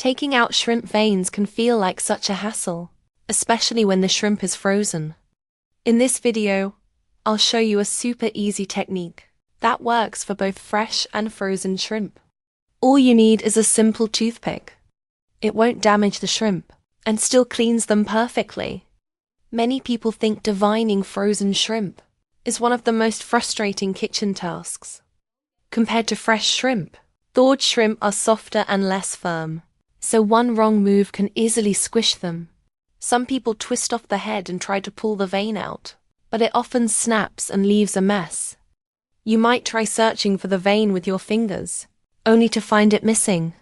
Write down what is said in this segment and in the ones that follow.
Taking out shrimp veins can feel like such a hassle, especially when the shrimp is frozen. In this video, I'll show you a super easy technique that works for both fresh and frozen shrimp. All you need is a simple toothpick. It won't damage the shrimp and still cleans them perfectly. Many people think deveining frozen shrimp is one of the most frustrating kitchen tasks. Compared to fresh shrimp, thawed shrimp are softer and less firm, so one wrong move can easily squish them. Some people twist off the head and try to pull the vein out, but it often snaps and leaves a mess. You might try searching for the vein with your fingers, only to find it missing.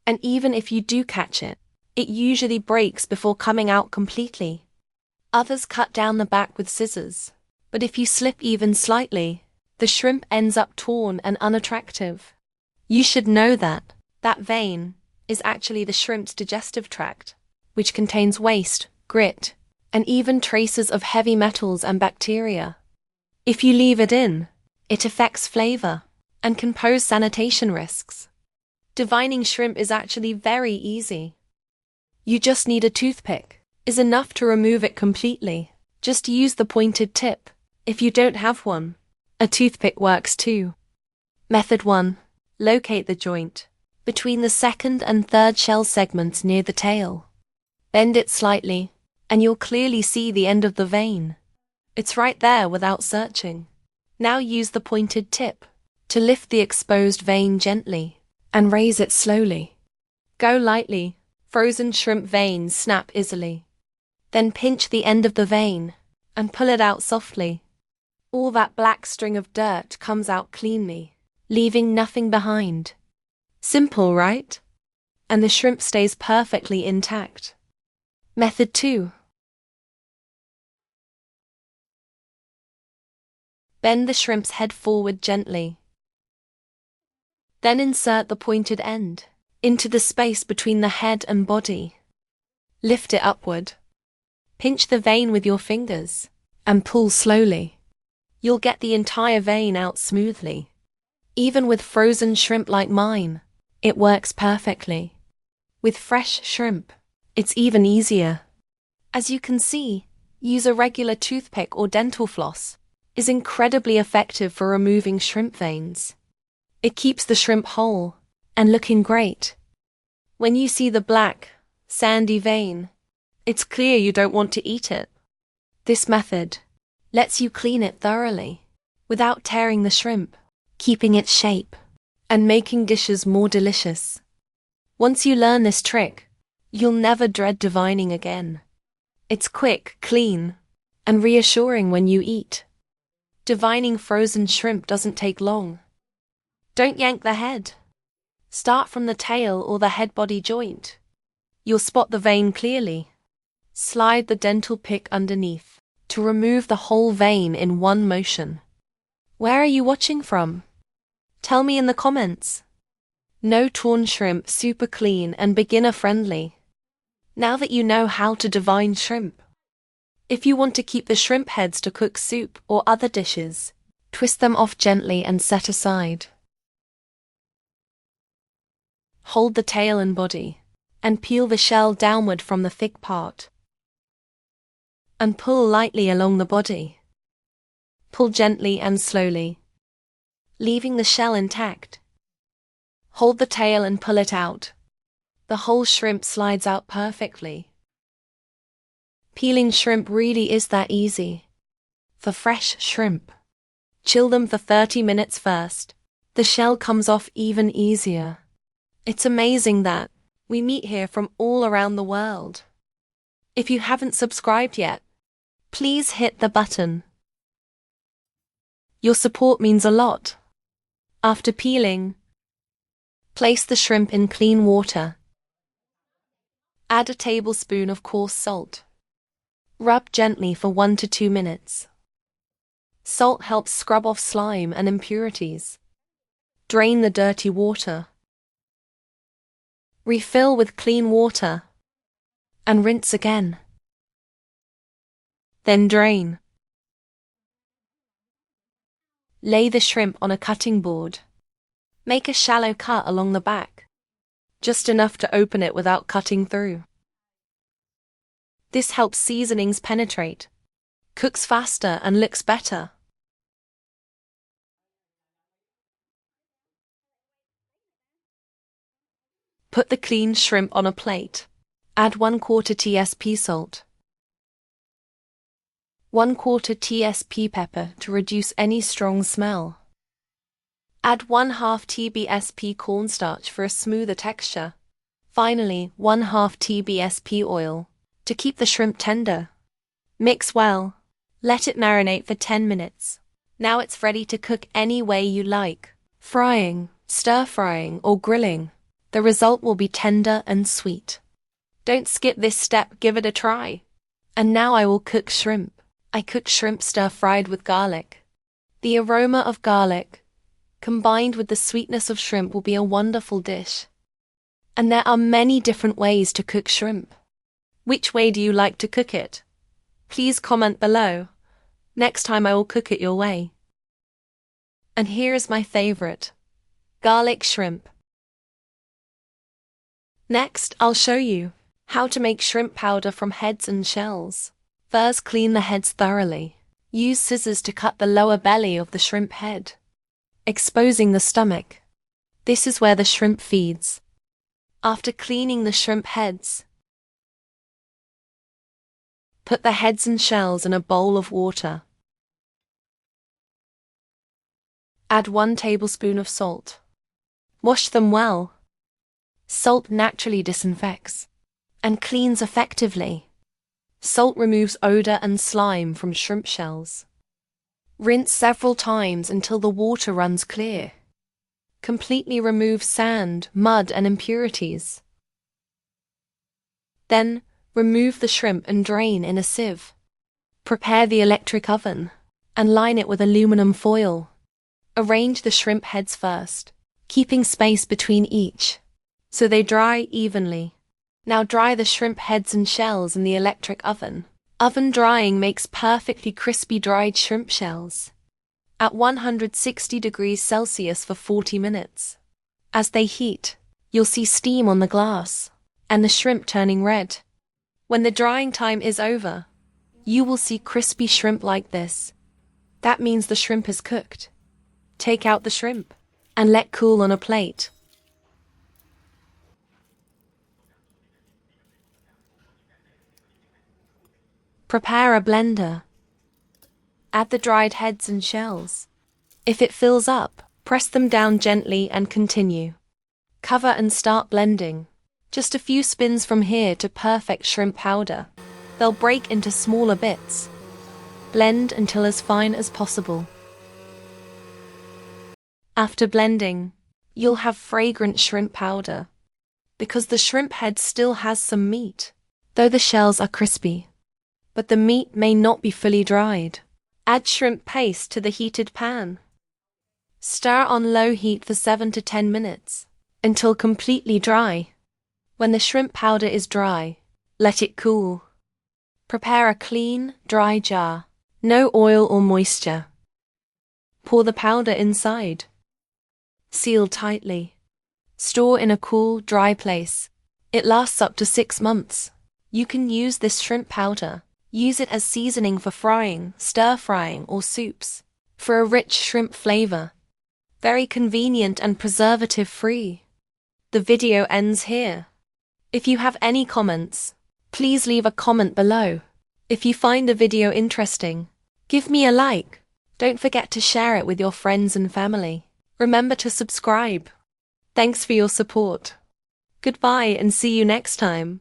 And even if you do catch it, it usually breaks before coming out completely. Others cut down the back with scissors, but if you slip even slightly, the shrimp ends up torn and unattractive. You should know that vein is actually the shrimp's digestive tract, which contains waste, grit, and even traces of heavy metals and bacteria. If you leave it in, it affects flavor and can pose sanitation risks. Deveining shrimp is actually very easy. You just need a toothpick. Is enough to remove it completely. Just use the pointed tip. If you don't have one, a toothpick works too. Method 1. Locate the joint between the second and third shell segments near the tail. Bend it slightly, and you'll clearly see the end of the vein. It's right there without searching. Now use the pointed tip to lift the exposed vein gently and raise it slowly. Go lightly. Frozen shrimp veins snap easily. Then pinch the end of the vein and pull it out softly. All that black string of dirt comes out cleanly, leaving nothing behind. Simple, right? And the shrimp stays perfectly intact. Method 2. Bend the shrimp's head forward gently. Then insert the pointed end into the space between the head and body. Lift it upward. Pinch the vein with your fingers and pull slowly. You'll get the entire vein out smoothly. Even with frozen shrimp like mine, it works perfectly. With fresh shrimp, it's even easier. As you can see, use a regular toothpick or dental floss is incredibly effective for removing shrimp veins. It keeps the shrimp whole and looking great. When you see the black, sandy vein, it's clear you don't want to eat it. This method lets you clean it thoroughly without tearing the shrimp, keeping its shape, and making dishes more delicious. Once you learn this trick, you'll never dread deveining again. It's quick, clean, and reassuring when you eat. Deveining frozen shrimp doesn't take long. Don't yank the head. Start from the tail or the head-body joint. You'll spot the vein clearly. Slide the dental pick underneath to remove the whole vein in one motion. Where are you watching from? Tell me in the comments. No torn shrimp, super clean and beginner-friendly. Now that you know how to devein shrimp. If you want to keep the shrimp heads to cook soup or other dishes, twist them off gently and set aside. Hold the tail and body, and peel the shell downward from the thick part. And pull lightly along the body. Pull gently and slowly, leaving the shell intact. Hold the tail and pull it out. The whole shrimp slides out perfectly. Peeling shrimp really is that easy. For fresh shrimp, chill them for 30 minutes first. The shell comes off even easier. It's amazing that we meet here from all around the world. If you haven't subscribed yet, please hit the button. Your support means a lot. After peeling, place the shrimp in clean water. Add a tablespoon of coarse salt. Rub gently for 1 to 2 minutes. Salt helps scrub off slime and impurities. Drain the dirty water. Refill with clean water and rinse again. Then drain. Lay the shrimp on a cutting board. Make a shallow cut along the back. just enough to open it without cutting through. This helps seasonings penetrate, cooks faster and looks better. Put the cleaned shrimp on a plate. Add 1/4 tsp salt, 1/4 tsp pepper to reduce any strong smell. Add 1/2 tbsp cornstarch for a smoother texture. Finally, 1/2 tbsp oil to keep the shrimp tender. Mix well. Let it marinate for 10 minutes. Now it's ready to cook any way you like. Frying, stir-frying, or grilling. The result will be tender and sweet. Don't skip this step, give it a try. And now I will cook shrimp. I cook shrimp stir-fried with garlic. The aroma of garlic, combined with the sweetness of shrimp, will be a wonderful dish. And there are many different ways to cook shrimp. Which way do you like to cook it? Please comment below. Next time I will cook it your way. And here is my favorite: garlic shrimp. Next, I'll show you how to make shrimp powder from heads and shells. First, clean the heads thoroughly. Use scissors to cut the lower belly of the shrimp head, exposing the stomach. This is where the shrimp feeds. After cleaning the shrimp heads, put the heads and shells in a bowl of water. Add 1 tablespoon of salt. Wash them well. Salt naturally disinfects and cleans effectively. Salt removes odor and slime from shrimp shells. Rinse several times until the water runs clear. Completely remove sand, mud, and impurities. Then, remove the shrimp and drain in a sieve. Prepare the electric oven and line it with aluminum foil. Arrange the shrimp heads first, keeping space between each, so they dry evenly. Now dry the shrimp heads and shells in the electric oven. Oven drying makes perfectly crispy dried shrimp shells at 160 degrees Celsius for 40 minutes. As they heat, you'll see steam on the glass and the shrimp turning red. When the drying time is over, you will see crispy shrimp like this. That means the shrimp is cooked. Take out the shrimp and let cool on a plate. Prepare a blender. Add the dried heads and shells. If it fills up, press them down gently and continue. Cover and start blending. Just a few spins from here to perfect shrimp powder. They'll break into smaller bits. Blend until as fine as possible. After blending, you'll have fragrant shrimp powder, because the shrimp head still has some meat, though the shells are crispy. But the meat may not be fully dried. Add shrimp paste to the heated pan. Stir on low heat for 7 to 10 minutes, until completely dry. When the shrimp powder is dry, let it cool. Prepare a clean, dry jar. No oil or moisture. Pour the powder inside. Seal tightly. Store in a cool, dry place. It lasts up to 6 months. You can use this shrimp powder. Use it as seasoning for frying, stir-frying, or soups, for a rich shrimp flavor. Very convenient and preservative-free. The video ends here. If you have any comments, please leave a comment below. If you find the video interesting, give me a like. Don't forget to share it with your friends and family. Remember to subscribe. Thanks for your support. Goodbye and see you next time.